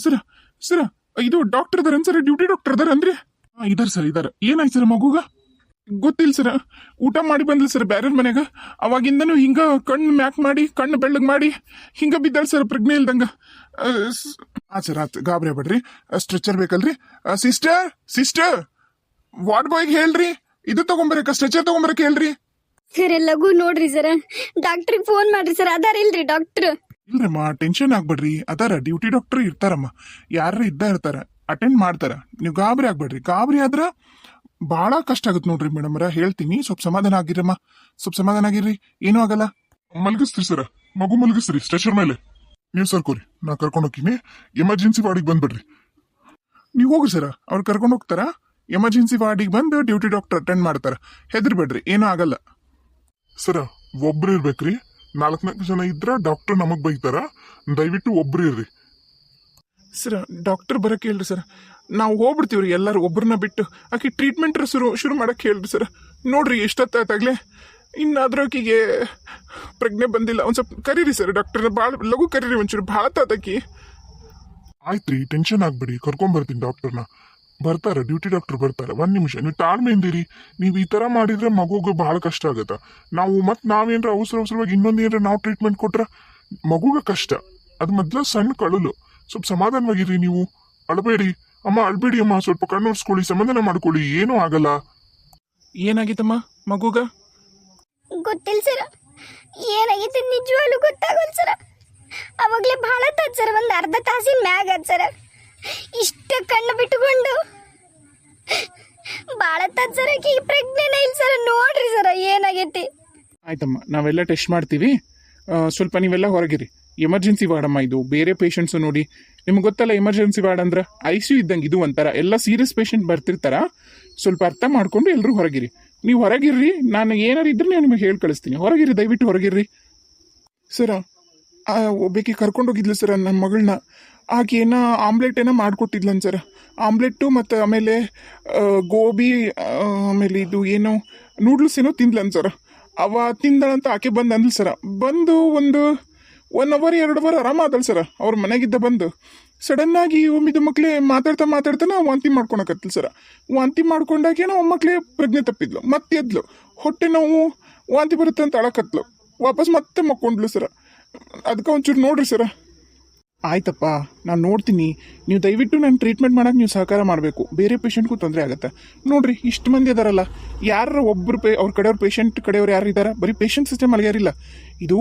ಸರ ಸರ ಇದು ಡಾಕ್ಟರ್ ಅದಾರ sir, duty doctor ಅದಾರ ಅಂದ್ರೆ ಇದಾರ ಸರ್, ಇದಾರ. ಏನಾಯ್ತು ಸರ್ ಮಗುಗ? ಗೊತ್ತಿಲ್ಲ ಸರ್, ಊಟ ಮಾಡಿ ಬಂದ್ಲ ಸರ್ ಬ್ಯಾರ ಮನ್ಯಾಗ. ಅವಾಗಿಂದನು ಹಿಂಗ ಕಣ್ಣು ಮ್ಯಾಕ್ ಮಾಡಿ ಕಣ್ಣು ಬೆಳ್ಳಗ್ ಮಾಡಿ ಹಿಂಗ ಬಿದ್ದಾಳ ಸರ್, ಪ್ರಜ್ಞೆ ಇಲ್ದಂಗ. ಸರ್ ಆತ್, ಗಾಬರಿ ಆಗ್ಬೇಡ್ರಿ. ಸ್ಟ್ರೆಚರ್ ಬೇಕಲ್ರಿ? ಸಿಸ್ಟರ್ ಸಿಸ್ಟರ್, ವಾರ್ಡ್ ಬಾಯ್ಗೆ ಹೇಳ್ರಿ ಇದು ತಗೊಂಬರಕ, ಸ್ಟ್ರೆಚರ್ ತಗೊಂಬರಕ ಹೇಳ್ರಿ. ಸರ್ ಲಘು ನೋಡ್ರಿ ಸರ್, ಡಾಕ್ಟ್ರಿಗೆ ಫೋನ್ ಮಾಡ್ರಿ ಸರ್, ಅದಾರ ಇಲ್ರಿ ಡಾಕ್ಟರ್? ಇಲ್ರಮ್ಮ, ಟೆನ್ಷನ್ ಆಗ್ಬೇಡ್ರಿ, ಅದಾರ ಡ್ಯೂಟಿ ಡಾಕ್ಟರ್ ಇರ್ತಾರಮ್ಮ, ಯಾರು ಇರ್ತಾರ, ಅಟೆಂಡ್ ಮಾಡ್ತಾರ. ನೀವು ಗಾಬರಿ ಆಗ್ಬೇಡ್ರಿ. ಗಾಬರಿ ಆದ್ರ ಬಹಳ ಕಷ್ಟ ಆಗುತ್ತೆ ನೋಡ್ರಿ ಮೇಡಮ್ರ, ಹೇಳ್ತೀನಿ. ಸ್ವಲ್ಪ ಸಮಾಧಾನ ಆಗಿರಮ್ಮ, ಸ್ವಲ್ಪ ಸಮಾಧಾನ ಆಗಿರ್ರಿ, ಏನೂ ಆಗಲ್ಲ. ಮಲಗಿಸ್ತೀರಿ ಸರ, ಮಗು ಮಲಗಿಸ್ರಿ ಸ್ಟ್ರೆಚರ್ ಮೇಲೆ. ನೀವು ಸರ್ಕೋರಿ, ನಾ ಕರ್ಕೊಂಡು ಹೋಗ್ತೀನಿ. ಎಮರ್ಜೆನ್ಸಿ ವಾರ್ಡಿಗೆ ಬಂದ್ಬಿಡ್ರಿ. ನೀವು ಹೋಗ್ರಿ ಸರ, ಅವ್ರು ಕರ್ಕೊಂಡು ಹೋಗ್ತಾರ. ಎಮರ್ಜೆನ್ಸಿ ವಾರ್ಡಿಗೆ ಬಂದು ಡ್ಯೂಟಿ ಡಾಕ್ಟರ್ ಅಟೆಂಡ್ ಮಾಡ್ತಾರ. ಹೆದರ್ಬೇಡ್ರಿ, ಏನೂ ಆಗಲ್ಲ. ಸರ ಒಬ್ರು ಇರ್ಬೇಕ್ರಿ, 4 ಜನ ಇದ್ರ ಡಾಕ್ಟರ್ ನಮಗ್ ಬೈತಾರ, ದಯವಿಟ್ಟು ಒಬ್ರು ಇರ್ರಿ. ಸರ್ ಡಾಕ್ಟರ್ ಬರಕ್ಕೆ ಹೇಳ್ರಿ ಸರ್, ನಾವು ಹೋಗ್ಬಿಡ್ತೀವ್ರಿ ಎಲ್ಲರೂ ಒಬ್ಬರನ್ನ ಬಿಟ್ಟು. ಆಕೆ ಟ್ರೀಟ್ಮೆಂಟ್ ಶುರು ಮಾಡಕ್ಕೆ ಹೇಳ್ರಿ ಸರ್. ನೋಡ್ರಿ ಎಷ್ಟೊತ್ತಾಗ್ಲೇ, ಇನ್ನಾದ್ರೂ ಆಕಿಗೆ ಪ್ರಜ್ಞೆ ಬಂದಿಲ್ಲ. ಒಂದು ಸ್ವಲ್ಪ ಕರೀರಿ ಸರ್ ಡಾಕ್ಟರ್ನ, ಭಾಳ ಲಘು ಕರೀರಿ ಒಂಚೂರು, ಭಾಳ ತಾತಕಿ. ಆಯ್ತ್ರಿ, ಟೆನ್ಷನ್ ಆಗ್ಬೇಡಿ, ಕರ್ಕೊಂಬರ್ತೀನಿ ಡಾಕ್ಟರ್ನ. ಬರ್ತಾರ, ಡ್ಯೂಟಿ ಡಾಕ್ಟರ್ ಬರ್ತಾರ. 1 ನಿಮಿಷ ನೀವು ತಾಳ್ಮೆಯಿಂದಿರಿ. ನೀವು ಈ ತರ ಮಾಡಿದ್ರೆ ಮಗುಗೆ ಬಹಳ ಕಷ್ಟ ಆಗತ್ತ. ನಾವೇನ್ರ ಅವಸರವಾಗಿ ಇನ್ನೊಂದೇನ್ರ ನಾವು ಟ್ರೀಟ್ಮೆಂಟ್ ಕೊಟ್ರ ಮಗುಗೆ ಕಷ್ಟ. ಅದು ಮೊದ್ಲ ಸಣ್ಣ ಕಳಲು. ಸ್ವಲ್ಪ ಸಮಾಧಾನವಾಗಿರಿ ನೀವು, ಅಳಬೇಡಿ ಅಮ್ಮ, ಅಳ್ಬೇಡಿ ಅಮ್ಮ. ಸ್ವಲ್ಪ ಕಣ್ಣೋರ್ಸ್ಕೊಳ್ಳಿ, ಸಮಾಧಾನ ಮಾಡ್ಕೊಳ್ಳಿ, ಏನೂ ಆಗಲ್ಲ. ಏನಾಗಿತ್ತಮ್ಮ ಮಗುಗ? ಗೊತ್ತಿಲ್ಲ ಸರ, ಏನಾಗೈತೆ ನಿಜವಾಗ್ಲೂ ಗೊತ್ತಾಗಲ್ಲ ಸರ. ಅವಾಗ್ಲೇ ಭಾಳ ತಾತ್ ಸರ್, ಒಂದು ಅರ್ಧ ತಾಸಿನ ಮ್ಯಾಗ ಆತ್ ಸರ. ಇಷ್ಟ ಕಣ್ಣು ಬಿಟ್ಟುಕೊಂಡು ಭಾಳ ತಾತ್ ಸರ, ಈ ಪ್ರಜ್ಞೆನ ಇಲ್ಲ ಸರ. ನೋಡ್ರಿ ಸರ ಏನಾಗೈತಿ. ಆಯ್ತಮ್ಮ, ನಾವೆಲ್ಲ ಟೆಸ್ಟ್ ಮಾಡ್ತೀವಿ. ಸ್ವಲ್ಪ ನೀವೆಲ್ಲ ಹೊರಗಿರಿ. ಎಮರ್ಜೆನ್ಸಿ ವಾರ್ಡಮ್ಮ ಇದು, ಬೇರೆ ಪೇಷಂಟ್ಸು ನೋಡಿ. ನಿಮ್ಗೆ ಗೊತ್ತಲ್ಲ ಎಮರ್ಜೆನ್ಸಿ ವಾರ್ಡ್ ಅಂದ್ರೆ ICU ಇದ್ದಂಗೆ. ಇದು ಒಂಥರ ಎಲ್ಲ ಸೀರಿಯಸ್ ಪೇಷಂಟ್ ಬರ್ತಿರ್ತಾರ. ಸ್ವಲ್ಪ ಅರ್ಥ ಮಾಡ್ಕೊಂಡು ಎಲ್ಲರೂ ಹೊರಗಿರಿ. ನೀವು ಹೊರಗಿರ್ರಿ, ನಾನು ಏನಾರು ಇದ್ರೆ ನಾನು ನಿಮಗೆ ಹೇಳಿ ಕಳಿಸ್ತೀನಿ. ಹೊರಗಿರಿ, ದಯವಿಟ್ಟು ಹೊರಗಿರ್ರಿ. ಸರ ಒಬ್ಬಾಕಿ ಕರ್ಕೊಂಡೋಗಿದ್ಲು ಸರ ನನ್ನ ಮಗಳನ್ನ. ಆಕೆ ಏನೋ ಆಮ್ಲೆಟ್ ಏನೋ ಮಾಡಿಕೊಟ್ಟಿದ್ಲನ್ ಸರ. ಆಮ್ಲೆಟ್ಟು ಮತ್ತು ಆಮೇಲೆ ಗೋಬಿ, ಆಮೇಲೆ ಇದು ಏನೋ ನೂಡ್ಲ್ಸ್ ಏನೋ ತಿಂದ್ಲನ್ ಸರ. ಅವ ತಿಂದಳಂತ ಆಕೆ ಬಂದು ಅಂದ್ಲು ಸರ. ಬಂದು ಒಂದು 1 ಅವರ್ 2 ಅವರ್ ಆರಾಮಾದಳು ಸರ. ಅವ್ರ ಮನೆಗಿದ್ದ ಬಂದು ಸಡನ್ನಾಗಿ ಒಮ್ಮಿದ ಮಕ್ಳೇ ಮಾತಾಡ್ತಾನೆ ವಾಂತಿ ಮಾಡ್ಕೊಳಕತ್ತಲ್ ಸರ. ವಾಂತಿ ಮಾಡ್ಕೊಂಡಾಗೇನೋ ಒಮ್ಮಕ್ಳೇ ಪ್ರಜ್ಞೆ ತಪ್ಪಿದ್ಲು, ಮತ್ತೆ ಎದ್ಲು. ಹೊಟ್ಟೆ ನೋವು, ವಾಂತಿ ಬರುತ್ತೆ ಅಂತ ಅಳಕತ್ಲು. ವಾಪಸ್ ಮತ್ತೆ ಮಕ್ಕೊಂಡ್ಲು ಸರ. ಅದಕ್ಕೆ ಒಂಚೂರು ನೋಡ್ರಿ ಸರ. ಆಯ್ತಪ್ಪ, ನಾನು ನೋಡ್ತೀನಿ. ನೀವು ದಯವಿಟ್ಟು ನಾನು ಟ್ರೀಟ್ಮೆಂಟ್ ಮಾಡಕ್ಕೆ ನೀವು ಸಹಕಾರ ಮಾಡಬೇಕು. ಬೇರೆ ಪೇಷಂಟ್ಗೂ ತೊಂದರೆ ಆಗುತ್ತೆ. ನೋಡ್ರಿ ಇಷ್ಟು ಮಂದಿ ಅದಾರಲ್ಲ, ಯಾರು ಒಬ್ಬರು ಅವ್ರ ಕಡೆಯವ್ರ ಪೇಷಂಟ್ ಕಡೆಯವ್ರು ಯಾರು ಇದ್ದಾರೆ? ಬರೀ ಪೇಷಂಟ್ ಸಿಸ್ಟಮ್ ಅಲ್ಲಿ ಯಾರಿಲ್ಲ. ಇದು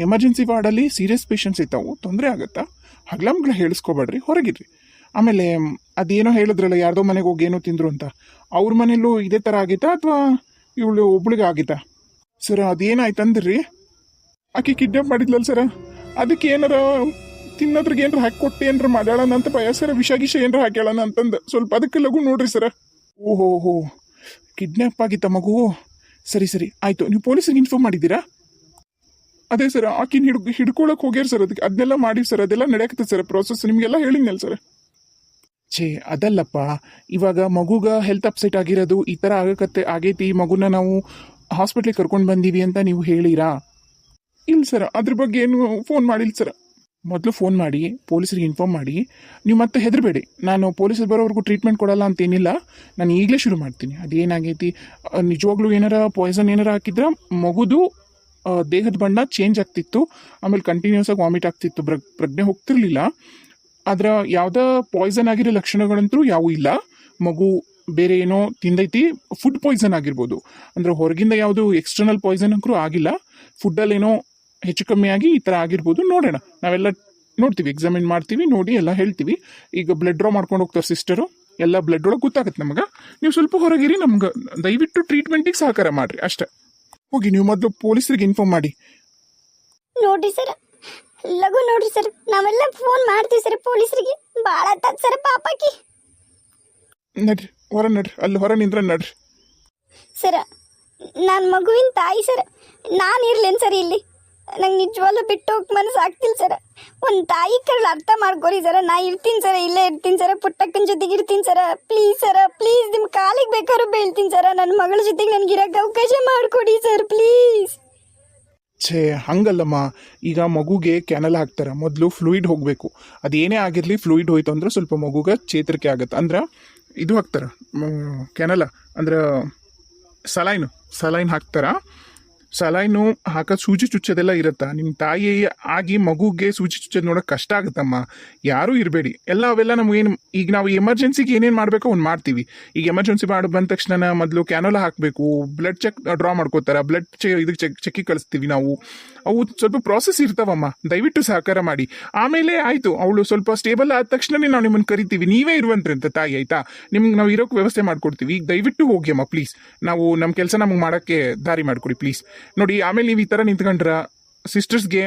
ಎಮರ್ಜೆನ್ಸಿ ವಾರ್ಡಲ್ಲಿ ಸೀರಿಯಸ್ ಪೇಷಂಟ್ಸ್ ಇರ್ತಾವೆ, ತೊಂದರೆ ಆಗುತ್ತಾ. ಹಗ್ಲಮ್ಗಳ ಹೇಳಿಸ್ಕೋಬೇಡ್ರಿ, ಹೊರಗಿರ್ರಿ. ಆಮೇಲೆ ಅದೇನೋ ಹೇಳಿದ್ರಲ್ಲ, ಯಾರ್ದೋ ಮನೆಗೆ ಹೋಗಿ ಏನೋ ತಿಂದ್ರು ಅಂತ, ಅವ್ರ ಮನೇಲೂ ಇದೇ ಥರ ಆಗಿತ್ತಾ ಅಥವಾ ಇವಳು ಒಬ್ಳಿಗೆ ಆಗಿತ್ತಾ? ಸರ ಅದೇನಾಯ್ತಂದ್ರಿ, ಆಕೆ ಕಿಡ್ನಾಪ್ ಮಾಡಿದ್ಲಲ್ಲ ಸರ, ಅದಕ್ಕೆ ಏನಾರ ತಿನ್ನೋದ್ರಿಗೆ ಏನಾರ ಹಾಕಿ ಕೊಟ್ಟು ಏನಾರ ಮಾಡ್ಯಾಳನ ಅಂತ ಭಯ ಸರ. ವಿಷ ಏನಾರ ಹಾಕ್ಯಾಳನ ಅಂತಂದು ಸ್ವಲ್ಪ ಅದಕ್ಕೆ ಲಘು ನೋಡ್ರಿ ಸರ. ಓಹೋ, ಕಿಡ್ನಾಪ್ ಆಗಿತ್ತ ಮಗು? ಸರಿ ಆಯ್ತು. ನೀವು ಪೊಲೀಸರಿಗೆ ಇನ್ಫಾರ್ಮ್ ಮಾಡಿದ್ದೀರಾ? ಅದೇ ಸರ್, ಆಕಿನ ಹಿಡ್ಕೊಳಕ್ ಹೋಗ್ಯಾರ ಸರ್. ಅದನ್ನೆಲ್ಲ ಮಾಡಿವಿ ಸರ್, ಅದೆಲ್ಲ ನಡೆಯಕತ್ತೆ ಸರ್ ಪ್ರೋಸೆಸ್. ನಿಮಗೆಲ್ಲ ಹೇಳಿದ್ನಲ್ಲ ಸರ್. ಅದಲ್ಲಪ್ಪ, ಇವಾಗ ಮಗುಗ ಹೆಲ್ತ್ ಅಪ್ಸೆಟ್ ಆಗಿರೋದು ಈ ಥರ ಆಗೈತಿ, ಮಗುನ ನಾವು ಹಾಸ್ಪಿಟ್ಲಿಗೆ ಕರ್ಕೊಂಡು ಬಂದೀವಿ ಅಂತ ನೀವು ಹೇಳಿರಾ? ಇಲ್ಲ ಸರ್, ಅದ್ರ ಬಗ್ಗೆ ಏನು ಫೋನ್ ಮಾಡಿಲ್ಲ ಸರ್. ಮೊದಲು ಫೋನ್ ಮಾಡಿ ಪೊಲೀಸರಿಗೆ ಇನ್ಫಾರ್ಮ್ ಮಾಡಿ. ನೀವು ಮತ್ತೆ ಹೆದರಬೇಡಿ. ನಾನು ಪೊಲೀಸರು ಬರೋವರೆಗೂ ಟ್ರೀಟ್ಮೆಂಟ್ ಕೊಡಲ್ಲ ಅಂತೇನಿಲ್ಲ. ನಾನು ಈಗಲೇ ಶುರು ಮಾಡ್ತೀನಿ. ಅದೇನಾಗೈತಿ, ನಿಜವಾಗ್ಲೂ ಏನಾರ ಪಾಯ್ಸನ್ ಏನಾರ ಹಾಕಿದ್ರೆ ಮಗುದು ದೇಹದ ಬಣ್ಣ ಚೇಂಜ್ ಆಗ್ತಿತ್ತು. ಆಮೇಲೆ ಕಂಟಿನ್ಯೂಸ್ ಆಗಿ ವಾಮಿಟ್ ಆಗ್ತಿತ್ತು, ಪ್ರಜ್ಞೆ ಹೋಗ್ತಿರ್ಲಿಲ್ಲ. ಆದ್ರೆ ಯಾವುದೇ ಪಾಯ್ಸನ್ ಆಗಿರೋ ಲಕ್ಷಣಗಳಂತೂ ಯಾವೂ ಇಲ್ಲ. ಮಗು ಬೇರೆ ಏನೋ ತಿಂದೈತಿ, ಫುಡ್ ಪಾಯ್ಸನ್ ಆಗಿರ್ಬೋದು. ಅಂದ್ರೆ ಹೊರಗಿಂದ ಯಾವುದು ಎಕ್ಸ್ಟರ್ನಲ್ ಪಾಯ್ಸನ್ ಅಂತೂ ಆಗಿಲ್ಲ. ಫುಡ್ಡಲ್ಲೇನೋ ಹೆಚ್ಚು ಕಮ್ಮಿ ಆಗಿ ಈ ಥರ ಆಗಿರ್ಬೋದು. ನೋಡೋಣ, ನಾವೆಲ್ಲ ನೋಡ್ತೀವಿ, ಎಕ್ಸಾಮಿನ್ ಮಾಡ್ತೀವಿ, ನೋಡಿ ಎಲ್ಲ ಹೇಳ್ತೀವಿ. ಈಗ ಬ್ಲಡ್ ಡ್ರಾ ಮಾಡ್ಕೊಂಡು ಹೋಗ್ತಾರೆ ಸಿಸ್ಟರು. ಎಲ್ಲ ಬ್ಲಡ್ ಒಳಗೆ ಗೊತ್ತಾಗುತ್ತೆ ನಮ್ಗೆ. ನೀವು ಸ್ವಲ್ಪ ಹೊರಗಿರಿ, ನಮ್ಗೆ ದಯವಿಟ್ಟು ಟ್ರೀಟ್ಮೆಂಟಿಗೆ ಸಹಕಾರ ಮಾಡಿರಿ ಅಷ್ಟೇ. ಹೋಗಿ ನೀವು ಮೊದಲು ಪೊಲೀಸರಿಗೆ ಇನ್ಫಾರ್ಮ್ ಮಾಡಿ. ನೋಡ್ರಿ ಸರ್, ಲಘು ನೋಡ್ರಿ ಸರ್, ನಾವೆಲ್ಲ ಫೋನ್ ಮಾಡ್ತೀವಿ ಸರ್ ಪೊಲೀಸರಿಗೆ. ಭಾಳ ತಾತ್ ಸರ್ ಪಾಪಕಿ. ನಡ್ರಿ ಅಲ್ಲಿ ಹೊರ ನಿಂದ್ರ ನಡ್ರಿ ಸರ. ನಾನು ಮಗುವಿನ ತಾಯಿ ಸರ್, ನಾನು ಇರ್ಲೇನು ಸರ್ ಇಲ್ಲಿ? ನಂಗೆ ನಿಜವಾಗ್ಲೂ ಬಿಟ್ಟು ಹೋಗಿ ಮನಸ್ಸು ಆಗ್ತಿಲ್ಲ ಸರ. ಒಂದು ತಾಯಿ ಕರ್ಳು ಅರ್ಥ ಮಾಡ್ಕೊರಿ ಸರ. ನಾ ಇರ್ತೀನಿ ಸರ, ಇಲ್ಲೇ ಇರ್ತೀನಿ ಸರ, ಪುಟ್ಟಕ್ಕನ ಜೊತೆಗೆ ಇರ್ತೀನಿ ಸರ. ಪ್ಲೀಸ್ ಸರ, ಪ್ಲೀಸ್ ನಿಮ್ಮ ಕಾಲಿಗೆ ಬೇಕಾದ್ರೂ ಬೀಳ್ತೀನಿ ಸರ. ನನ್ನ ಮಗಳ ಜೊತೆಗೆ ನನಗೆ ಇರೋಕ್ಕೆ ಅವಕಾಶ ಮಾಡಿಕೊಡಿ ಸರ್, ಪ್ಲೀಸ್. ಛೇ ಹಂಗಲ್ಲಮ್ಮ. ಈಗ ಮಗುಗೆ ಕ್ಯಾನಲ್ ಹಾಕ್ತಾರೆ, ಮೊದಲು ಫ್ಲೂಯಿಡ್ ಹೋಗಬೇಕು. ಅದೇನೇ ಆಗಿರಲಿ ಫ್ಲೂಯಿಡ್ ಹೋಯ್ತು ಅಂದ್ರೆ ಸ್ವಲ್ಪ ಮಗುಗೆ ಚೇತರಿಕೆ ಆಗುತ್ತೆ. ಅಂದ್ರೆ ಇದು ಹಾಕ್ತಾರೆ ಕ್ಯಾನಲ, ಅಂದ್ರೆ ಸಲೈನ್ ಹಾಕ್ತಾರ. ಸಲೈನು ಹಾಕೋದು ಸೂಜಿ ಚುಚ್ಚೋದೆಲ್ಲ ಇರುತ್ತಾ. ನಿಮ್ಮ ತಾಯಿ ಆಗಿ ಮಗುಗೆ ಸೂಜಿ ಚುಚ್ಚೋದು ನೋಡೋಕೆ ಕಷ್ಟ ಆಗುತ್ತಮ್ಮ. ಯಾರೂ ಇರಬೇಡಿ. ಅವೆಲ್ಲ ನಮಗೇನು, ಈಗ ನಾವು ಎಮರ್ಜೆನ್ಸಿಗೆ ಏನೇನು ಮಾಡಬೇಕೋ ಅವ್ನು ಮಾಡ್ತೀವಿ. ಈಗ ಎಮರ್ಜೆನ್ಸಿ ಮಾಡಿ ಬಂದ ತಕ್ಷಣ ಮೊದಲು ಕ್ಯಾನೋಲ ಹಾಕಬೇಕು, ಬ್ಲಡ್ ಚೆಕ್ ಡ್ರಾ ಮಾಡ್ಕೋತಾರೆ, ಬ್ಲಡ್ ಇದಕ್ಕೆ ಚೆಕ್ಕಿಗೆ ಕಳಿಸ್ತೀವಿ ನಾವು. ಅವು ಸ್ವಲ್ಪ ಪ್ರಾಸೆಸ್ ಇರ್ತಾವಮ್ಮ, ದಯವಿಟ್ಟು ಸಹಕಾರ ಮಾಡಿ. ಆಮೇಲೆ ಆಯಿತು, ಅವಳು ಸ್ವಲ್ಪ ಸ್ಟೇಬಲ್ ಆದ ತಕ್ಷಣನೇ ನಾವು ನಿಮ್ಮನ್ನು ಕರಿತೀವಿ, ನೀವೇ ಇರುವಂತ್ರಂತ ತಾಯಿ, ಆಯಿತಾ? ನಿಮ್ಗೆ ನಾವು ಇರೋಕ್ಕೆ ವ್ಯವಸ್ಥೆ ಮಾಡ್ಕೊಡ್ತೀವಿ. ಈಗ ದಯವಿಟ್ಟು ಹೋಗಿ ಅಮ್ಮ ಪ್ಲೀಸ್. ನಾವು ನಮ್ಮ ಕೆಲಸ ನಮಗೆ ಮಾಡೋಕ್ಕೆ ದಾರಿ ಮಾಡಿಕೊಡಿ ಪ್ಲೀಸ್. ನೋಡಿ, ಆಮೇಲೆ ನೀವು ಈ ಥರ ನಿಂತ್ಕೊಂಡ್ರ ಸಿಸ್ಟರ್ಸ್ಗೆ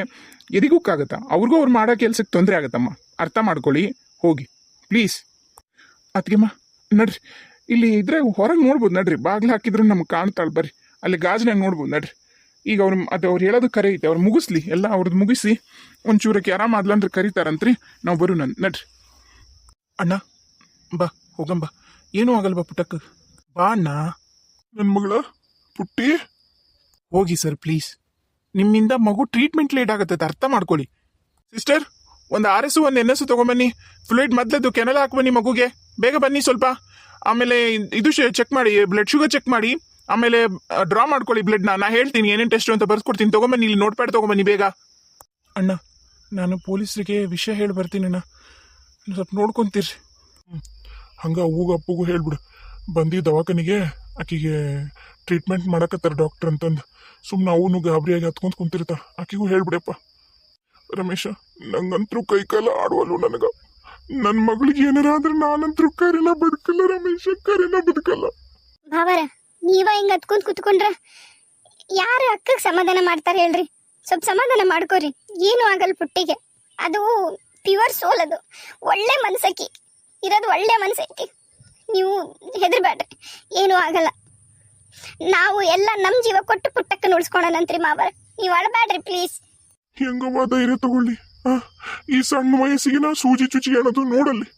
ಎದಿಗೋಕ್ಕಾಗತ್ತಾ? ಅವ್ರಿಗೂ ಅವ್ರು ಮಾಡೋ ಕೆಲ್ಸಕ್ಕೆ ತೊಂದರೆ ಆಗುತ್ತಮ್ಮ. ಅರ್ಥ ಮಾಡ್ಕೊಳ್ಳಿ, ಹೋಗಿ ಪ್ಲೀಸ್. ಅದಕ್ಕೆಮ್ಮ ನಡ್ರಿ, ಇಲ್ಲಿ ಇದ್ರೆ ಹೊರಗೆ ನೋಡ್ಬೋದು ನಡ್ರಿ. ಬಾಗಿಲು ಹಾಕಿದ್ರು ನಮ್ಗೆ ಕಾಣ್ತಾಳೆ, ಬರ್ರಿ ಅಲ್ಲಿ ಗಾಜಿನಾಗ ನೋಡ್ಬೋದು ನಡ್ರಿ. ಈಗ ಅವ್ರು ಹೇಳೋದು ಕರೆ ಐತೆ, ಅವ್ರು ಮುಗಿಸ್ಲಿ ಎಲ್ಲ, ಅವ್ರದ್ದು ಮುಗಿಸಿ ಒಂಚೂರಕ್ಕೆ ಆರಾಮಾದ್ಲ ಅಂದ್ರೆ ಕರೀತಾರಂತ್ರಿ. ನಾವು ಬರು ನಡ್ರಿ. ಅಣ್ಣ ಬಾ ಹೋಗಂಬ, ಏನೂ ಆಗಲ್ವಾ ಪುಟ್ಟಕ್ಕೆ, ಬಾ ಅಣ್ಣ. ನನ್ನ ಮಗಳ ಪುಟ್ಟಿ, ಹೋಗಿ ಸರ್ ಪ್ಲೀಸ್. ನಿಮ್ಮಿಂದ ಮಗು ಟ್ರೀಟ್ಮೆಂಟ್ ಲೇಟ್ ಆಗುತ್ತೆ, ಅರ್ಥ ಮಾಡ್ಕೊಳ್ಳಿ. ಸಿಸ್ಟರ್, ಒಂದು RS ಒಂದು NS ತೊಗೊಂಬನ್ನಿ. ಫ್ಲೂಯಿಡ್ ಮೊದಲದು ಕೆನಲ್ ಹಾಕ್ಬನ್ನಿ ಮಗುಗೆ, ಬೇಗ ಬನ್ನಿ ಸ್ವಲ್ಪ. ಆಮೇಲೆ ಇದು ಚೆಕ್ ಮಾಡಿ, ಬ್ಲಡ್ ಶುಗರ್ ಚೆಕ್ ಮಾಡಿ. ಆಮೇಲೆ ಡ್ರಾ ಮಾಡ್ಕೊಳ್ಳಿ ಬ್ಲಡ್ನ. ನಾ ಹೇಳ್ತೀನಿ ಏನೇನು ಟೆಸ್ಟು ಅಂತ ಬರ್ಸ್ಕೊಡ್ತೀನಿ. ತೊಗೊಂಬನ್ನಿ, ಇಲ್ಲಿ ನೋಟ್ಪ್ಯಾಡ್ ತೊಗೊಂಬನ್ನಿ ಬೇಗ. ಅಣ್ಣ, ನಾನು ಪೊಲೀಸರಿಗೆ ವಿಷಯ ಹೇಳಿ ಬರ್ತೀನಿ ಅಣ್ಣ, ಸ್ವಲ್ಪ ನೋಡ್ಕೊಂತೀರಿ. ಹಂಗ ಅವ್ಗೂ ಅಪ್ಪಗೂ ಹೇಳ್ಬಿಡು, ಬಂದು ದವಾಖಾನಿಗೆ ಆಕಿಗೆ ಟ್ರೀಟ್ಮೆಂಟ್ ಮಾಡಕತ್ತಾರ ಡಾಕ್ಟರ್ ಅಂತಂದು. ಸುಮ್ಮನೆ ಅವನು ಗಾಬರಿಯಾಗಿ ಹತ್ಕೊಂತ ಕುಂತಿರ್ತಾರ. ಆಕಿಗೂ ಹೇಳ್ಬಿಡಪ್ಪ. ರಮೇಶ, ನಂಗಂತರೂ ಕೈಕಾಲ ಆಡುವಲ್ಲು ನನಗ. ನನ್ನ ಮಗಳಿಗೆ ಏನಾರ ಆದ್ರೆ ನಾನಂತರೂ ಕರಿನ ಬದುಕಲ್ಲ ರಮೇಶ, ಕರಿನ ಬದುಕಲ್ಲ. ಭಾವರ, ನೀವ ಹಿಂಗ ಹತ್ಕೊಂಡ್ ಕುತ್ಕೊಂಡ್ರ ಯಾರು ಅಕ್ಕಗೆ ಸಮಾಧಾನ ಮಾಡ್ತಾರೆ ಹೇಳ್ರಿ? ಸ್ವಲ್ಪ ಸಮಾಧಾನ ಮಾಡ್ಕೋರಿ, ಏನು ಆಗಲ್ಲ ಪುಟ್ಟಿಗೆ. ಅದು ಪ್ಯೂರ್ ಸೋಲ್, ಅದು ಒಳ್ಳೆ ಮನ್ಸಕ್ಕಿ ಇರೋದು, ಒಳ್ಳೆ ಮನ್ಸೈತಿ. ನೀವು ಹೆದರ್ಬೇಡ್ರಿ, ಏನೂ ಆಗಲ್ಲ. ನಾವು ಎಲ್ಲ ನಮ್ಮ ಜೀವ ಕೊಟ್ಟು ಪುಟ್ಟಕ್ಕೆ ಉಳಿಸ್ಕೊಳೋಣಂತ್ರಿ ಮಾವರ, ನೀವು ಅಳಬೇಡ್ರಿ ಪ್ಲೀಸ್. ಹೆಂಗವ್ವ ಧೈರ್ಯ ತಗೊಳ್ಳಿ. ಈ ಸಣ್ಣ ವಯಸ್ಸಿಗೆ ನಾ ಸೂಜಿ ಚುಚಿ ಅನ್ನೋದು ನೋಡಲ್ಲಿ.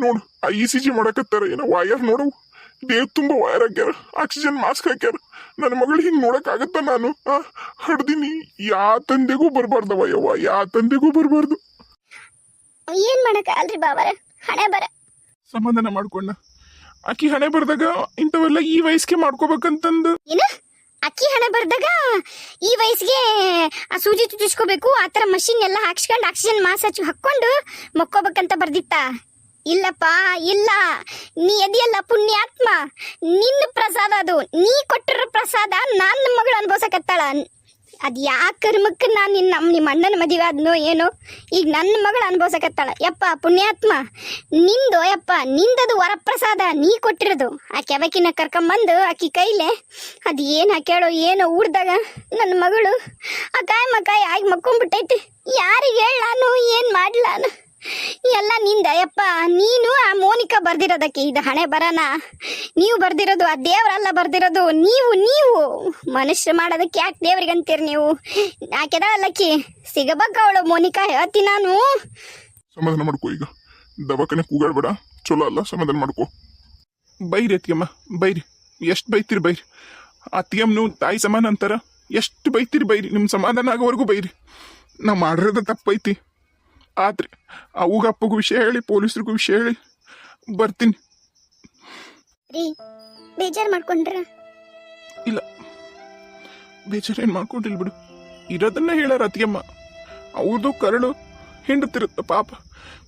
ನೋಡು, ಆ ECG ಮಾಡಕತ್ತಾರ, ಏನೋ ವಯರ್ ನೋಡವು, ದೇವ್ ತುಂಬಾ ವಯರ್ ಹಾಕ್ಯಾರ, ಆಕ್ಸಿಜನ್ ಮಾಸ್ಕ್ ಹಾಕ್ಯಾರ. ನನ್ನ ಮಗಳು ಹಿಂಗ್ ನೋಡಕ್ ಆಗತ್ತ? ನಾನು ಹಡ್ದಿನಿ. ಯಾ ತಂದೆಗೂ ಬರ್ಬಾರ್ದವ ಯವ್ವ, ಯಾ ತಂದೆಗೂ ಬರ್ಬಾರ್ದು. ಏನ್ ಮಾಡಕ ಅಲ್ರಿ ಬಾವರ, ಹಣೆ ಬರ. ಸಮಾಧಾನ ಮಾಡ್ಕೊಂಡ. ಆಕಿ ಹಣೆ ಬರ್ದಾಗ ಇಂಥವೆಲ್ಲ ಈ ವಯಸ್ಸಿಗೆ ಮಾಡ್ಕೋಬೇಕಂತಂದು. ಏನ ಅಕ್ಕಿ ಹಣೆ ಬರ್ದಾಗ ಈ ವಯಸ್ಸಿಗೆ ಆ ಸೂಜಿ ಚುಚ್ಚಿಸ್ಕೋಬೇಕು, ಆ ಥರ ಮಷಿನ್ ಎಲ್ಲ ಹಾಕ್ಸ್ಕೊಂಡು ಆಕ್ಸಿಜನ್ ಮಾಸ್ ಹಾಕ್ಕೊಂಡು ಮಕ್ಕೋಬೇಕಂತ ಬರ್ದಿತ್ತ? ಇಲ್ಲಪ್ಪ ಇಲ್ಲ, ನೀ ಎದಿಯಲ್ಲ ಪುಣ್ಯಾತ್ಮ, ನಿನ್ನ ಪ್ರಸಾದ ಅದು. ನೀ ಕೊಟ್ಟಿರೋ ಪ್ರಸಾದ ನನ್ನ ಮಗಳು ಅನ್ಭವಿಸಕತ್ತಾಳ. ಅದು ಯಾ ಕರ್ಮಕ್ಕೆ ನಾನು ನಿಮ್ಮ ಅಣ್ಣನ ಮದುವೆ ಆದ್ನೋ ಏನೋ, ಈಗ ನನ್ನ ಮಗಳು ಅನ್ಭವಿಸಕತ್ತಾಳ. ಯಪ್ಪ ಪುಣ್ಯಾತ್ಮ, ನಿಂದು ಯಪ್ಪ, ನಿಂದದು ವರಪ್ರಸಾದ, ನೀ ಕೊಟ್ಟಿರೋದು. ಆ ಕೆವಕಿನ ಕರ್ಕೊಂಬಂದು ಆಕಿ ಕೈಲೆ ಅದು ಏನು ಹಾಕ್ಯಾಳೋ ಏನೋ ಊಡ್ದಾಗ ನನ್ನ ಮಗಳು ಅಕಾಯಿ ಆಗಿ ಮಕ್ಕೊಂಡ್ಬಿಟ್ಟೈತಿ. ಯಾರಿಗೆ ಹೇಳ ನಾನು, ಏನು ಮಾಡ್ಲ ನಾನು? ಎಲ್ಲ ನಿಂದ ಯಪ್ಪ. ನೀನು ಆ ಮೋನಿಕಾ ಬರ್ದಿರೋದಕ್ಕೆ ಇದು ಹಣೆ ಬರನ, ನೀವು ಬರ್ದಿರೋದು, ಆ ದೇವರಲ್ಲ ಬರ್ದಿರೋದು. ನೀವು ಮನುಷ್ಯರು ಮಾಡೋದಕ್ಕೆ ಯಾಕೆ ದೇವ್ರಿಗೆ ಅಂತೀರಿ ನೀವು? ಯಾಕೆದಲ್ಲಕ್ಕಿ ಸಿಗಬೇಕ ಅವಳು ಮೋನಿಕಾ, ಹೇಳ್ತೀನಿ ನಾನು. ಸಮಾಧಾನ ಮಾಡ್ಕೋ, ಈಗ ದವಾಖಾನೆ ಕೂಗಾಡ್ಬೇಡ, ಚಲೋ ಅಲ್ಲ, ಸಮಾಧಾನ ಮಾಡ್ಕೋ. ಬೈರಿ ಅತ್ತಿಯಮ್ಮ, ಬೈರಿ, ಎಷ್ಟು ಬೈತೀರಿ ಬೈರಿ. ಅತ್ತಿಯಮ್ಮನು ತಾಯಿ ಸಮಾನ ಅಂತಾರ, ಎಷ್ಟು ಬೈತೀರಿ ಬೈರಿ, ನಿಮ್ಮ ಸಮಾಧಾನ ಆಗೋವರೆಗೂ ಬೈರಿ. ನಾವು ಮಾಡಿರೋದು ತಪ್ಪೈತಿ, ಆದ್ರೆ ಅವಾಗ ಅಪ್ಪಗೂ ವಿಷಯ ಹೇಳಿ, ಪೊಲೀಸರಿಗೂ ವಿಷಯ ಹೇಳಿ ಬರ್ತೀನಿ. ರೀ, ಬೇಜಾರು ಮಾಡ್ಕೊಂಡ್ರ? ಇಲ್ಲ, ಬೇಜಾರೇನು ಮಾಡ್ಕೊಂಡಿಲ್ಲ ಬಿಡು. ಇರೋದನ್ನ ಹೇಳಾರ ಅತ್ತಿಯಮ್ಮ. ಅವ್ರದ್ದು ಕರಳು ಹಿಂಡುತ್ತಿರುತ್ತೆ ಪಾಪ.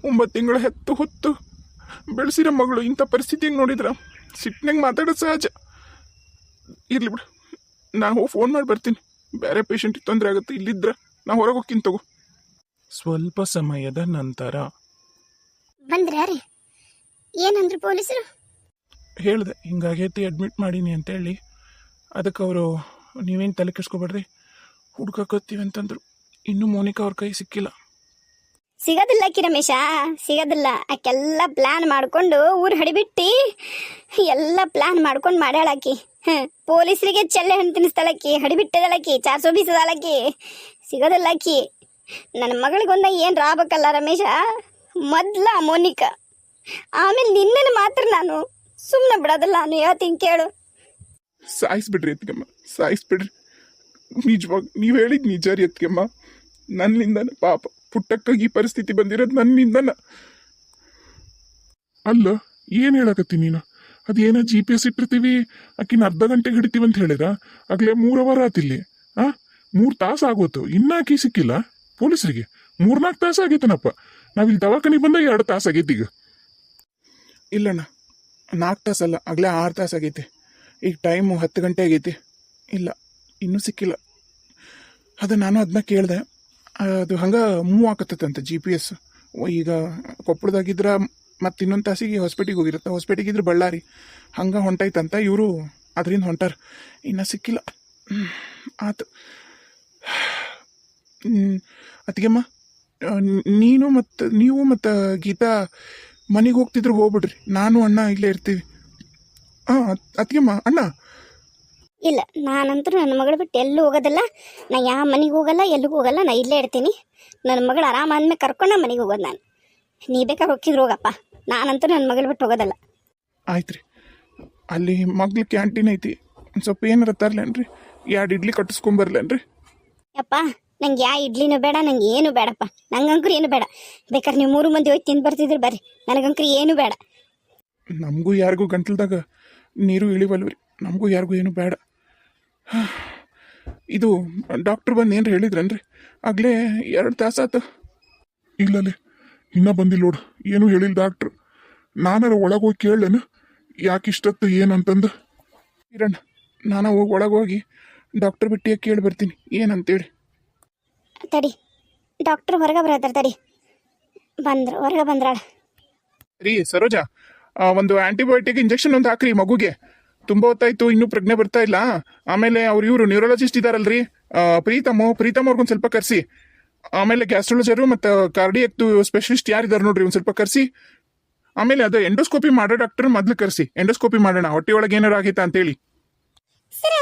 9 ತಿಂಗಳ ಹೆತ್ತು ಹೊತ್ತು ಬೆಳೆಸಿರೋ ಮಗಳು ಇಂಥ ಪರಿಸ್ಥಿತಿಗೆ ನೋಡಿದ್ರ ಸಿಟ್ಟಿನಾಗ ಮಾತಾಡೋದು ಸಹಜ. ಇರ್ಲಿ ಬಿಡು, ನಾನು ಫೋನ್ ಮಾಡಿ ಬರ್ತೀನಿ. ಬೇರೆ ಪೇಷಂಟಿಗೆ ತೊಂದರೆ ಆಗುತ್ತೆ, ಇಲ್ಲಿದ್ರ ನಾ ಹೊರಗೆ ಹೋಗ್ತೀನಿ ತಗೋ. ಸ್ವಲ್ಪ ಸಮಯದ ನಂತರ ಬಂದ್ರ್ಯಾರಿ? ಏನಂದ್ರು ಪೊಲೀಸರು? ಹೇಳಿದೆ ಹಿಂಗಾಗೈತಿ, ಅಡ್ಮಿಟ್ ಮಾಡೀನಿ ಅಂತೇಳಿ. ಅದಕ್ಕೆ ಅವರು ನೀವೇನು ತಲೆ ಕೆಡ್ಸ್ಕೊಬೇಡ್ರಿ, ಹುಡ್ಕತ್ತೀವಿ ಅಂತಂದ್ರು. ಇನ್ನೂ ಮೋನಿಕಾ ಅವ್ರ ಕೈ ಸಿಕ್ಕಿಲ್ಲ. ಸಿಗೋದಿಲ್ಲ ಅಕ್ಕಿ ರಮೇಶ, ಸಿಗೋದಿಲ್ಲ. ಆಕೆಲ್ಲ ಪ್ಲಾನ್ ಮಾಡ್ಕೊಂಡು ಊರು ಹಡಿಬಿಟ್ಟು ಎಲ್ಲ ಪ್ಲಾನ್ ಮಾಡ್ಕೊಂಡು ಮಾಡ್ಯಾಳಕ್ಕಿ. ಪೊಲೀಸರಿಗೆ ಚೆಲ್ಲೆ ಹಣ್ಣು ತಿನ್ನಿಸ್ತಾಳಕ್ಕಿ, ಹಡಿಬಿಟ್ಟದಳಕ್ಕಿ, 420 ಅದಾಳಕ್ಕಿ. ಸಿಗೋದಿಲ್ಲ ಅಕ್ಕಿ. ನನ್ನ ಮಗಳಿಗೊಂದ ಏನು ರಾಬೇಕಲ್ಲ ರಮೇಶ? ಮೊದ್ಲ ಮೋನಿಕಾ, ಆಮೇಲೆ ನಿನ್ನನ್ನು ಮಾತ್ರ ನಾನು ಸುಮ್ಮನೆ ಬಿಡೋದಿಲ್ಲ. ನಾನು ಹೇಳ್ತೀನಿ ಕೇಳು. ಸಾಯಿಸ್ಬಿಡ್ರಿ ಅತ್ತಿಗಮ್ಮ, ಸಾಯಿಸ್ಬಿಡ್ರಿ. ನಿಜವಾಗಿ ನೀವು ಹೇಳಿದ್ ನಿಜ ರೀ ಅದಕ್ಕೆಮ್ಮ. ನನ್ನಿಂದನ ಪಾಪ ಪುಟ್ಟಕ್ಕಾಗಿ ಈ ಪರಿಸ್ಥಿತಿ ಬಂದಿರೋದು ನನ್ನಿಂದನ. ಅಲ್ಲ ಏನ್ ಹೇಳಕತ್ತಿ ನೀನು? ಅದೇನ GPS ಇಟ್ಟಿರ್ತೀವಿ, ಆಕಿನ ಅರ್ಧ ಗಂಟೆಗೆ ಹಿಡಿತೀವಿ ಅಂತ ಹೇಳಿರ, ಆಗ್ಲೇ 3 ಅವರ್ ಆತಿಲ್ಲಿ. 3 ತಾಸು ಆಗೋತು, ಇನ್ನಾಕಿ ಸಿಕ್ಕಿಲ್ಲ ಪೊಲೀಸರಿಗೆ. 3-4 ತಾಸು ಆಗೈತನಪ್ಪ. ನಾವಿಲ್ಲಿ ದವಾಖಾನಿಗೆ ಬಂದ 2 ತಾಸು ಆಗೈತಿ ಈಗ. ಇಲ್ಲಣ್ಣ 4 ತಾಸಲ್ಲ, ಆಗಲೇ 6 ತಾಸು ಆಗೈತೆ. ಈಗ ಟೈಮು 10 ಗಂಟೆ ಆಗೈತಿ. ಇಲ್ಲ ಇನ್ನೂ ಸಿಕ್ಕಿಲ್ಲ. ಅದು ನಾನು ಅದನ್ನ ಕೇಳಿದೆ, ಅದು ಹಂಗೆ ಮೂವ್ ಆಕತ್ತಂತೆ GPS. ಈಗ ಕೊಪ್ಪಳದಾಗಿದ್ರೆ ಮತ್ತು ಇನ್ನೊಂದು ತಾಸಿಗೆ ಹಾಸ್ಪಿಟಿಗೆ ಹೋಗಿರುತ್ತೆ, ಹಾಸ್ಪಿಟಿಗೆ ಇದ್ರೆ ಬಳ್ಳಾರಿ, ಹಂಗೆ ಹೊಂಟೈತಂತ. ಇವರು ಅದರಿಂದ ಹೊಂಟಾರ, ಇನ್ನೂ ಸಿಕ್ಕಿಲ್ಲ. ಆತು. ಅದಕ್ಕೆಮ್ಮ ನೀವು ಮತ್ತು ಗೀತಾ ಮನೆಗೆ ಹೋಗ್ತಿದ್ರು ಹೋಗ್ಬಿಡ್ರಿ, ನಾನು ಅಣ್ಣ ಇಲ್ಲೇ ಇರ್ತೀವಿ. ಹಾಂ ಅದಕ್ಕೆಮ್ಮ ಅಣ್ಣ. ಇಲ್ಲ, ನಾನಂತೂ ನನ್ನ ಮಗಳು ಬಿಟ್ಟು ಎಲ್ಲೂ ಹೋಗೋದಿಲ್ಲ. ನಾ ಯಾವ ಮನೆಗೆ ಹೋಗಲ್ಲ, ಎಲ್ಲಿಗೂ ಹೋಗಲ್ಲ. ನಾ ಇಲ್ಲೇ ಇರ್ತೀನಿ. ನನ್ನ ಮಗಳು ಆರಾಮ ಆದ್ಮೇಲೆ ಕರ್ಕೊಂಡು ಮನೆಗೆ ಹೋಗೋದು ನಾನು. ನೀ ಬೇಕಾದ್ರೆ ಹೋಗಿದ್ರು ಹೋಗಪ್ಪ, ನಾನಂತೂ ನನ್ನ ಮಗಳು ಬಿಟ್ಟು ಹೋಗೋದಲ್ಲ. ಆಯ್ತು ರೀ. ಅಲ್ಲಿ ಮಗ್ಳು ಕ್ಯಾಂಟೀನ್ ಐತಿ, ಒಂದು ಸ್ವಲ್ಪ ಏನಾರ ತರ್ಲೇನ್ರಿ? 2 ಇಡ್ಲಿ ಕಟ್ಟಿಸ್ಕೊಂಬರ್ಲೇನ್ರಿ? ಯಪ್ಪ, ನಂಗೆ ಯಾವ ಇಡ್ಲಿನೂ ಬೇಡ, ನಂಗೆ ಏನು ಬೇಡಪ್ಪ. ನಂಗಂಕ್ರು ಏನು ಬೇಡ. ಬೇಕಾದ್ರೆ ನೀವು 3 ಮಂದಿ ಹೋಗಿ ತಿಂದು ಬರ್ತಿದ್ರು ಬರ್ರಿ, ನನಗಂಕ್ರು ಏನು ಬೇಡ. ನಮಗೂ ಯಾರಿಗೂ ಗಂಟಲ್ದಾಗ ನೀರು ಇಳಿವಲ್ರಿ, ನಮಗೂ ಯಾರಿಗೂ ಏನು ಬೇಡ. ಇದು ಡಾಕ್ಟ್ರ್ ಬಂದು ಏನ್ರಿ ಹೇಳಿದ್ರನ್ರಿ? ಆಗಲೇ 2 ತಾಸಾತು. ಇಲ್ಲಲೇ ಇನ್ನ ಬಂದಿಲ್ಲ ನೋಡು, ಏನು ಹೇಳಿಲ್ಲ ಡಾಕ್ಟ್ರು. ನಾನಾರ ಒಳಗೆ ಹೋಗಿ ಕೇಳೇನು ಯಾಕಿಷ್ಟತ್ತು ಏನಂತಂದು? ಇರಣ್ಣ, ನಾನು ಹೋಗಿ ಒಳಗೋಗಿ ಡಾಕ್ಟ್ರ್ ಬಿಟ್ಟಿಗೆ ಕೇಳಿ ಬರ್ತೀನಿ ಏನಂತೇಳಿ. ತಡಿ, ಡಾಕ್ಟ್ರು ಹೊರಗೆ ಬರತ್ತಾರ, ತಡಿ. ಹೊರಗೆ ಬಂದ್ರಾಳ. ರೀ ಸರೋಜಾ, ಒಂದು ಆ್ಯಂಟಿಬಯೋಟಿಕ್ ಇಂಜೆಕ್ಷನ್ ಒಂದು ಹಾಕ್ರಿ ಮಗುಗೆ. ತುಂಬ ಹೊತ್ತಾಯ್ತು, ಇನ್ನೂ ಪ್ರಜ್ಞೆ ಬರ್ತಾ ಇಲ್ಲ. ಆಮೇಲೆ ಇವರು ನ್ಯೂರಾಲಜಿಸ್ಟ್ ಇದ್ದಾರಲ್ರಿ, ಪ್ರೀತಮ್ ಅವ್ರಿಗೊಂದು ಸ್ವಲ್ಪ ಕರೆಸಿ. ಆಮೇಲೆ ಗ್ಯಾಸ್ಟ್ರಾಲಜರು ಮತ್ತು ಕಾರ್ಡಿಯಕ್ದು ಸ್ಪೆಷಲಿಸ್ಟ್ ಯಾರಿದ್ದಾರೆ ನೋಡ್ರಿ, ಒಂದು ಸ್ವಲ್ಪ ಕರೆಸಿ. ಆಮೇಲೆ ಅದು ಎಂಡೋಸ್ಕೋಪಿ ಮಾಡೋ ಡಾಕ್ಟರ್ ಮೊದಲು ಕರೆಸಿ, ಎಂಡೋಸ್ಕೋಪಿ ಮಾಡೋಣ, ಹೊಟ್ಟೆ ಒಳಗೆ ಏನಾರು ಆಗೈತಾ ಅಂತೇಳಿ. ಸರ್,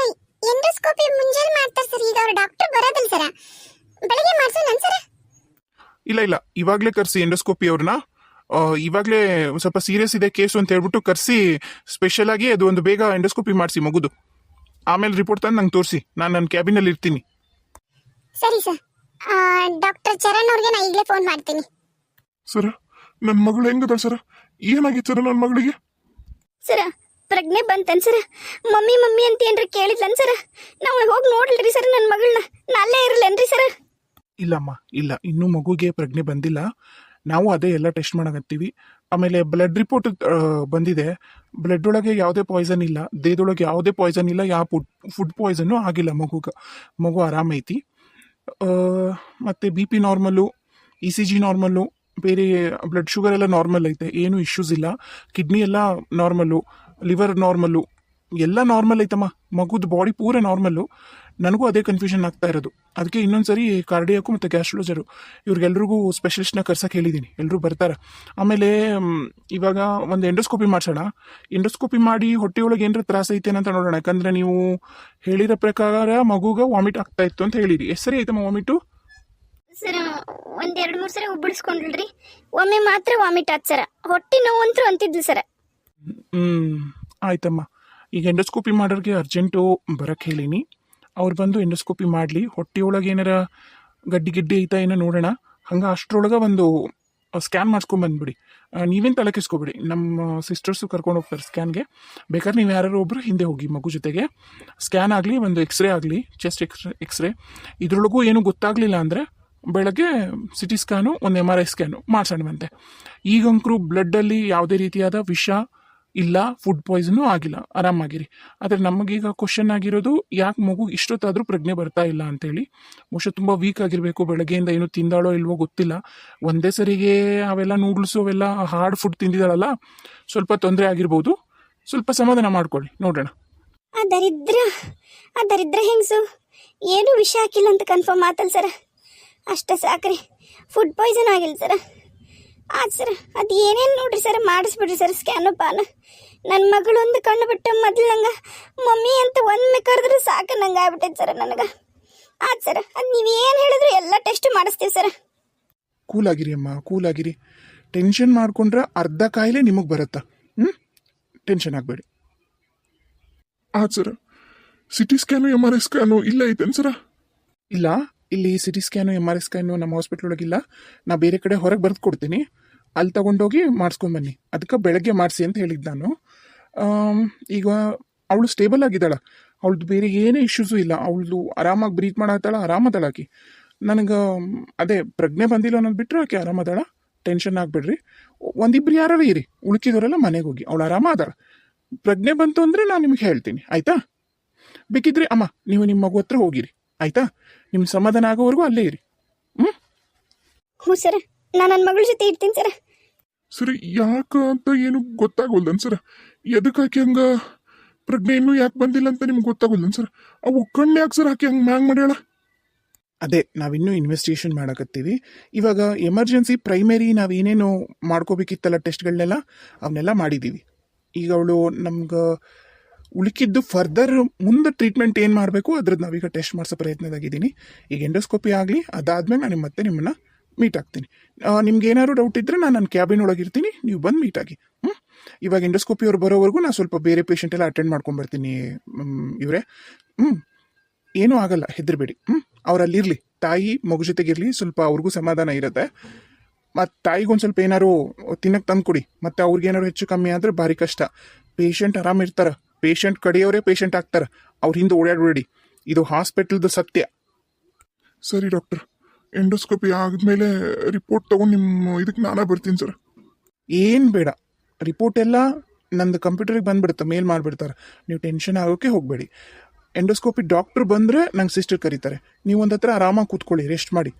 ಎಂಡೋಸ್ಕೋಪಿ ಮುಂಜಾನೆ ಮಾಡ್ತಾರೆ ಸರ್, ಈಗ ಅವ್ರ ಡಾಕ್ಟರ್ ಬರೋದಿಲ್ಲ ಸರ್, ಬೆಳಿಗ್ಗೆ ಮಾಡ್ಸೋಣ ಸರ್. ಇಲ್ಲ ಇವಾಗಲೇ ಕರೆಸಿ ಎಂಡೋಸ್ಕೋಪಿ ಅವ್ರನ್ನ. ಇವಾಗಲೇ ಸ್ವಲ್ಪ ಸೀರಿಯಸ್ ಇದೆ ಕೇಸು ಅಂತ ಹೇಳ್ಬಿಟ್ಟು ಕರೆಸಿ, ಸ್ಪೆಷಲ್ ಆಗಿ ಅದು ಒಂದು ಬೇಗ ಎಂಡೋಸ್ಕೋಪಿ ಮಾಡಿಸಿ ಮಗುದು. ಆಮೇಲೆ ರಿಪೋರ್ಟ್ ತಂದು ನಂಗೆ ತೋರಿಸಿ, ನಾನು ನನ್ನ ಕ್ಯಾಬಿನಲ್ಲಿ ಇರ್ತೀನಿ. ಸರಿ ಸರ್, ಡಾಕ್ಟರ್ ಚರಣ್ ಅವ್ರಿಗೆ ನಾ ಈಗಲೇ ಫೋನ್ ಮಾಡ್ತೀನಿ. ಸರ, ನನ್ನ ಮಗಳು ಹೆಂಗದ ಸರ? ಏನಾಗಿತ್ತು ಸರ ನನ್ನ ಮಗಳಿಗೆ? ಸರ, ಪ್ರಜ್ಞೆ ಬಂತನ್ ಸರ. ಮಮ್ಮಿ ಅಂತ ಏನ್ರಿ ಕೇಳಿದ್ಲನ್ ಸರ. ನಾವು ಹೋಗಿ ನೋಡ್ಲ್ರಿ ಸರ್ ನನ್ನ ಮಗಳನ್ನ. ನಲ್ಲೇ ಇರಲೇನ್ರಿ ಸರ್? ಇಲ್ಲಮ್ಮ, ಇಲ್ಲ, ಇನ್ನೂ ಮಗುಗೆ ಪ್ರಜ್ಞೆ ಬಂದಿಲ್ಲ. ನಾವು ಅದೇ ಎಲ್ಲ ಟೆಸ್ಟ್ ಮಾಡಕತ್ತೀವಿ. ಆಮೇಲೆ ಬ್ಲಡ್ ರಿಪೋರ್ಟ್ ಬಂದಿದೆ. ಬ್ಲಡ್ ಒಳಗೆ ಯಾವುದೇ ಪಾಯ್ಸನ್ ಇಲ್ಲ, ದೇಹದೊಳಗೆ ಯಾವುದೇ ಪಾಯ್ಸನ್ ಇಲ್ಲ, ಯಾವ ಫುಡ್ ಪಾಯ್ಸನ್ನು ಆಗಿಲ್ಲ ಮಗು ಆರಾಮೈತಿ. ಮತ್ತು BP ನಾರ್ಮಲ್ಲು, ECG ನಾರ್ಮಲ್ಲು, ಬೇರೆ ಬ್ಲಡ್ ಶುಗರ್ ಎಲ್ಲ ನಾರ್ಮಲ್ ಐತೆ, ಏನೂ ಇಶ್ಯೂಸ್ ಇಲ್ಲ. ಕಿಡ್ನಿ ಎಲ್ಲ ನಾರ್ಮಲ್ಲು, ಲಿವರ್ ನಾರ್ಮಲ್ಲು, ಎಲ್ಲ ನಾರ್ಮಲ್ ಐತಮ್ಮ. ಮಗುದು ಬಾಡಿ ಪೂರ ನಾರ್ಮಲ್ಲು. ನನಗೂ ಅದೇ ಕನ್ಫ್ಯೂಷನ್ ಆಗ್ತಾ ಇರೋದು. ಅದಕ್ಕೆ ಇನ್ನೊಂದ್ಸರಿ ಕಾರ್ಡಿಯಾಕು ಮತ್ತು ಗ್ಯಾಸ್ಟ್ರಾಲಜರು ಇವ್ರಿಗೆಲ್ರಿಗೂ ಸ್ಪೆಷಲಿಸ್ಟ್ನ ಕರ್ಸಕ್ಕೆ ಹೇಳಿದ್ದೀನಿ, ಎಲ್ಲರೂ ಬರ್ತಾರೆ. ಆಮೇಲೆ ಇವಾಗ ಒಂದು ಎಂಡೋಸ್ಕೋಪಿ ಮಾಡಿಸೋಣ. ಎಂಡೋಸ್ಕೋಪಿ ಮಾಡಿ ಹೊಟ್ಟೆಯೊಳಗೆ ಏನಾರ ತ್ರಾಸ ಐತೆ ಅಂತ ನೋಡೋಣ. ಯಾಕಂದರೆ ನೀವು ಹೇಳಿರೋ ಪ್ರಕಾರ ಮಗುಗೆ ವಾಮಿಟ್ ಆಗ್ತಾ ಇತ್ತು ಅಂತ ಹೇಳಿರಿ. ಎಷ್ಟು ಸರಿ ಐತಮ್ಮ ವಾಮಿಟು? ಸರ್, 1-2-3 ಸಲ ಉಬ್ಬಿಡಿಸ್ಕೊಂಡ್ರಿ, ಒಮ್ಮೆ ಮಾತ್ರ ವಾಮಿಟ್ ಆತ್ ಸರ. ಹೊಟ್ಟೆ ನೋವು ಅಂತೂ ಅಂತಿದ್ಲು ಸರ. ಆಯ್ತಮ್ಮ. ಈಗ ಎಂಡೋಸ್ಕೋಪಿ ಮಾಡೋರಿಗೆ ಅರ್ಜೆಂಟು ಬರೋಕ್ಕೆ ಹೇಳೀನಿ. ಅವ್ರು ಬಂದು ಎಂಡೋಸ್ಕೋಪಿ ಮಾಡಲಿ. ಹೊಟ್ಟೆಯೊಳಗೆ ಏನಾರ ಗಡ್ಡಿ ಐತಾ ಏನೋ ನೋಡೋಣ. ಹಂಗೆ ಅಷ್ಟರೊಳಗೆ ಒಂದು ಸ್ಕ್ಯಾನ್ ಮಾಡಿಸ್ಕೊಂಬಂದ್ಬಿಡಿ. ನೀವೇನು ತಲೆ ಕೆಸ್ಕೊಬೇಡಿ, ನಮ್ಮ ಸಿಸ್ಟರ್ಸು ಕರ್ಕೊಂಡು ಹೋಗ್ತಾರೆ ಸ್ಕ್ಯಾನ್ಗೆ. ಬೇಕಾದ್ರೆ ನೀವು ಯಾರು ಒಬ್ಬರು ಹಿಂದೆ ಹೋಗಿ ಮಗು ಜೊತೆಗೆ. ಸ್ಕ್ಯಾನ್ ಆಗಲಿ, ಒಂದು ಎಕ್ಸ್ರೇ ಆಗಲಿ, ಚೆಸ್ಟ್ ಎಕ್ಸ್ರೇ. ಇದರೊಳಗೂ ಏನೂ ಗೊತ್ತಾಗಲಿಲ್ಲ ಅಂದರೆ ಬೆಳಗ್ಗೆ CT ಸ್ಕ್ಯಾನು, ಒಂದು MRI ಸ್ಕ್ಯಾನು ಮಾಡಿಸೋಣವಂತೆ. ಈಗಂಕರು ಬ್ಲಡ್ಡಲ್ಲಿ ಯಾವುದೇ ರೀತಿಯಾದ ವಿಷ ಇಲ್ಲ, ಫುಡ್ ಪಾಯ್ಸನ್ನು ಆಗಿಲ್ಲ, ಆರಾಮಾಗಿರಿ. ಆದರೆ ನಮಗೀಗ ಕ್ವಶನ್ ಆಗಿರೋದು, ಯಾಕೆ ಮಗು ಇಷ್ಟೊತ್ತಾದರೂ ಪ್ರಜ್ಞೆ ಬರ್ತಾ ಇಲ್ಲ ಅಂತೇಳಿ. ಬಹುಶಃ ತುಂಬ ವೀಕ್ ಆಗಿರಬೇಕು, ಬೆಳಗ್ಗೆಯಿಂದ ಏನೂ ತಿಂದಾಳೋ ಇಲ್ವೋ ಗೊತ್ತಿಲ್ಲ. ಒಂದೇ ಸರಿಗೆ ಅವೆಲ್ಲ ನೂಡ್ಲ್ಸು ಅವೆಲ್ಲ ಹಾರ್ಡ್ ಫುಡ್ ತಿಂದಿದ್ದಾಳಲ್ಲ, ಸ್ವಲ್ಪ ತೊಂದರೆ ಆಗಿರ್ಬೋದು. ಸ್ವಲ್ಪ ಸಮಾಧಾನ ಮಾಡ್ಕೊಳ್ಳಿ, ನೋಡೋಣ. ಆ ದರಿದ್ರ ಹೆಂಗಸು ಏನೂ ವಿಷ ಹಾಕಿಲ್ಲ ಅಂತ ಕನ್ಫರ್ಮ್ ಆತಲ್ಲ ಸರ. ಅಷ್ಟೇ ಸಾಕ್ರಿ, ಫುಡ್ ಪಾಯ್ಸನ್ ಆಗಿಲ್ಲ ಸರ. ಆಯ್ತು ಸರ್, ಅದು ಏನೇನು ನೋಡ್ರಿ ಸರ್, ಮಾಡಿಸ್ಬಿಡ್ರಿ ಸರ್ ಸ್ಕ್ಯಾನು ಪಾನ. ನನ್ನ ಮಗಳು ಒಂದು ಕಣ್ಣು ಬಿಟ್ಟು ಮೊದಲು ನಂಗೆ ಮಮ್ಮಿ ಅಂತ ಒಮ್ಮೆ ಕರೆದ್ರೆ ಸಾಕು ನಂಗೆ ಆಗ್ಬಿಟ್ಟೈತೆ ಸರ್ ನನಗೆ. ಆಯ್ತು ಸರ್, ಅದು ನೀವು ಏನು ಹೇಳಿದ್ರು ಎಲ್ಲ ಟೆಸ್ಟ್ ಮಾಡಿಸ್ತೀವಿ ಸರ್. ಕೂಲಾಗಿರಿ ಅಮ್ಮ, ಕೂಲಾಗಿರಿ. ಟೆನ್ಷನ್ ಮಾಡ್ಕೊಂಡ್ರೆ ಅರ್ಧ ಕಾಯಿಲೆ ನಿಮಗೆ ಬರುತ್ತಾ. ಟೆನ್ಷನ್ ಆಗಬೇಡಿ. ಆಯ್ತು sir, CT scan M R I scan ಇಲ್ಲ ಐತೇನು ಸರ? ಇಲ್ಲ, ಇಲ್ಲಿ C T scan M R I scan ನಮ್ಮ ಹಾಸ್ಪಿಟ್ಲ್ ಒಳಗಿಲ್ಲ. ನಾ ಬೇರೆ ಕಡೆ ಹೊರಗೆ ಬರೆದು ಕೊಡ್ತೀನಿ, ಅಲ್ಲಿ ತಗೊಂಡೋಗಿ ಮಾಡಿಸ್ಕೊಂಬನ್ನಿ. ಅದಕ್ಕೆ ಬೆಳಗ್ಗೆ ಮಾಡಿಸಿ ಅಂತ ಹೇಳಿದ್ದು ನಾನು. ಈಗ ಅವಳು ಸ್ಟೇಬಲ್ ಆಗಿದ್ದಾಳ, ಅವಳದು ಬೇರೆ ಏನೇ ಇಶ್ಯೂಸು ಇಲ್ಲ, ಅವಳು ಆರಾಮಾಗಿ ಬ್ರೀತ್ ಮಾಡತ್ತಾಳ, ಆರಾಮದಾಳ ಆಕಿ. ನನಗೆ ಅದೇ ಪ್ರಜ್ಞೆ ಬಂದಿಲ್ಲ ಅನ್ನೋದು ಬಿಟ್ಟರೆ ಆಕೆ ಆರಾಮದಾಳ, ಟೆನ್ಷನ್ ಆಗಬೇಡ್ರಿ. ಒಂದಿಬ್ರು ಯಾರು ಇರಿ, ಉಳ್ಕಿದವರೆಲ್ಲ ಮನೆಗೆ ಹೋಗಿ, ಅವಳು ಆರಾಮದಾಳ. ಪ್ರಜ್ಞೆ ಬಂತು ಅಂದರೆ ನಾನು ನಿಮ್ಗೆ ಹೇಳ್ತೀನಿ, ಆಯಿತಾ? ಬೇಕಿದ್ರೆ ಅಮ್ಮ ನೀವು ನಿಮ್ಮ ಮಗು ಹತ್ರ ಹೋಗಿರಿ, ಆಯಿತಾ? ನಿಮ್ಮ ಸಮಾಧಾನ ಆಗೋವರೆಗೂ ಅಲ್ಲೇ ಇರಿ. ಹ್ಞೂ ಸರ, ನಾನು ನನ್ನ ಮಗಳ ಜೊತೆ ಇರ್ತೀನಿ ಸರ. ಸರಿ, ಯಾಕ ಅಂತ ಏನು ಗೊತ್ತಾಗೋಲ್ದನ್ ಸರ್? ಎದಕ್ಕೆ ಆಕೆ ಹಂಗ ಪ್ರಜ್ಞೆ ಇನ್ನೂ ಯಾಕೆ ಬಂದಿಲ್ಲ ಅಂತ ನಿಮ್ಗೆ ಗೊತ್ತಾಗೋಲ್ದನ್ ಸರ್? ಅವು ಕಣ್ಣು ಯಾಕೆ ಸರ್ ಆಕೆ ಹಂಗೆ ಮ್ಯಾಂಗ್ ಮಾಡ್ಯಾಳ? ಅದೇ ನಾವಿನ್ನೂ ಇನ್ವೆಸ್ಟಿಗೇಷನ್ ಮಾಡಕತ್ತೀವಿ. ಇವಾಗ ಎಮರ್ಜೆನ್ಸಿ ಪ್ರೈಮರಿ ನಾವೇನೇನು ಮಾಡ್ಕೋಬೇಕಿತ್ತಲ್ಲ ಟೆಸ್ಟ್ಗಳನ್ನೆಲ್ಲ ಅವನ್ನೆಲ್ಲ ಮಾಡಿದ್ದೀವಿ. ಈಗ ಅವಳು ನಮ್ಗೆ ಉಳುಕಿದ್ದು ಫರ್ದರ್ ಮುಂದೆ ಟ್ರೀಟ್ಮೆಂಟ್ ಏನು ಮಾಡಬೇಕು ಅದ್ರದ್ದು ನಾವೀಗ ಟೆಸ್ಟ್ ಮಾಡಿಸೋ ಪ್ರಯತ್ನದಾಗಿದ್ದೀನಿ. ಈಗ ಎಂಡೋಸ್ಕೋಪಿ ಆಗಲಿ, ಅದಾದ್ಮೇಲೆ ನಾನು ಮತ್ತೆ ನಿಮ್ಮನ್ನು ಮೀಟ್ ಆಗ್ತೀನಿ. ನಿಮ್ಗೆ ಏನಾದ್ರು ಡೌಟ್ ಇದ್ದರೆ ನಾನು ನನ್ನ ಕ್ಯಾಬಿನ್ ಒಳಗಿರ್ತೀನಿ, ನೀವು ಬಂದು ಮೀಟ್ ಆಗಿ. ಇವಾಗ ಎಂಡೋಸ್ಕೋಪಿ ಅವ್ರು ಬರೋವರೆಗೂ ನಾನು ಸ್ವಲ್ಪ ಬೇರೆ ಪೇಷಂಟ್ ಎಲ್ಲ ಅಟೆಂಡ್ ಮಾಡ್ಕೊಂಬರ್ತೀನಿ ಇವರೇ. ಏನೂ ಆಗಲ್ಲ, ಹೆದರಬೇಡಿ. ಅವ್ರು ಅಲ್ಲಿರಲಿ, ತಾಯಿ ಮಗು ಜೊತೆಗಿರಲಿ, ಸ್ವಲ್ಪ ಅವ್ರಿಗೂ ಸಮಾಧಾನ ಇರುತ್ತೆ. ಮತ್ತು ತಾಯಿಗೊಂದು ಸ್ವಲ್ಪ ಏನಾರು ತಿನ್ನಕ್ಕೆ ತಂದು ಕೊಡಿ. ಮತ್ತು ಅವ್ರಿಗೇನಾದ್ರು ಹೆಚ್ಚು ಕಮ್ಮಿ ಆದರೆ ಭಾರಿ ಕಷ್ಟ. ಪೇಷಂಟ್ ಆರಾಮಿರ್ತಾರೆ, ಪೇಷಂಟ್ ಕಡೆಯವರೇ ಪೇಷಂಟ್ ಆಗ್ತಾರೆ, ಅವ್ರ ಹಿಂದೆ ಓಡಾಡಬೇಡಿ. ಇದು ಹಾಸ್ಪಿಟಲ್ದು ಸತ್ಯ. ಸರಿ ಡಾಕ್ಟರ್, ಎಂಡೋಸ್ಕೋಪಿ ಆದ್ಮೇಲೆ ರಿಪೋರ್ಟ್ ತಗೊಂಡು ನಿಮ್ಮ ಇದಕ್ಕೆ ನಾನೇ ಬರ್ತೀನಿ ಸರ್. ಏನು ಬೇಡ, ರಿಪೋರ್ಟ್ ಎಲ್ಲ ನಂದು ಕಂಪ್ಯೂಟರಿಗೆ ಬಂದುಬಿಡುತ್ತೆ, ಮೇಲ್ ಮಾಡಿಬಿಡ್ತಾರೆ. ನೀವು ಟೆನ್ಷನ್ ಆಗೋಕ್ಕೆ ಹೋಗಬೇಡಿ. ಎಂಡೋಸ್ಕೋಪಿ ಡಾಕ್ಟ್ರ್ ಬಂದರೆ ನಂಗೆ ಸಿಸ್ಟರ್ ಕರೀತಾರೆ. ನೀವು ಒಂದು ಹತ್ರ ಆರಾಮಾಗಿ ಕೂತ್ಕೊಳ್ಳಿ, ರೆಸ್ಟ್ ಮಾಡಿ.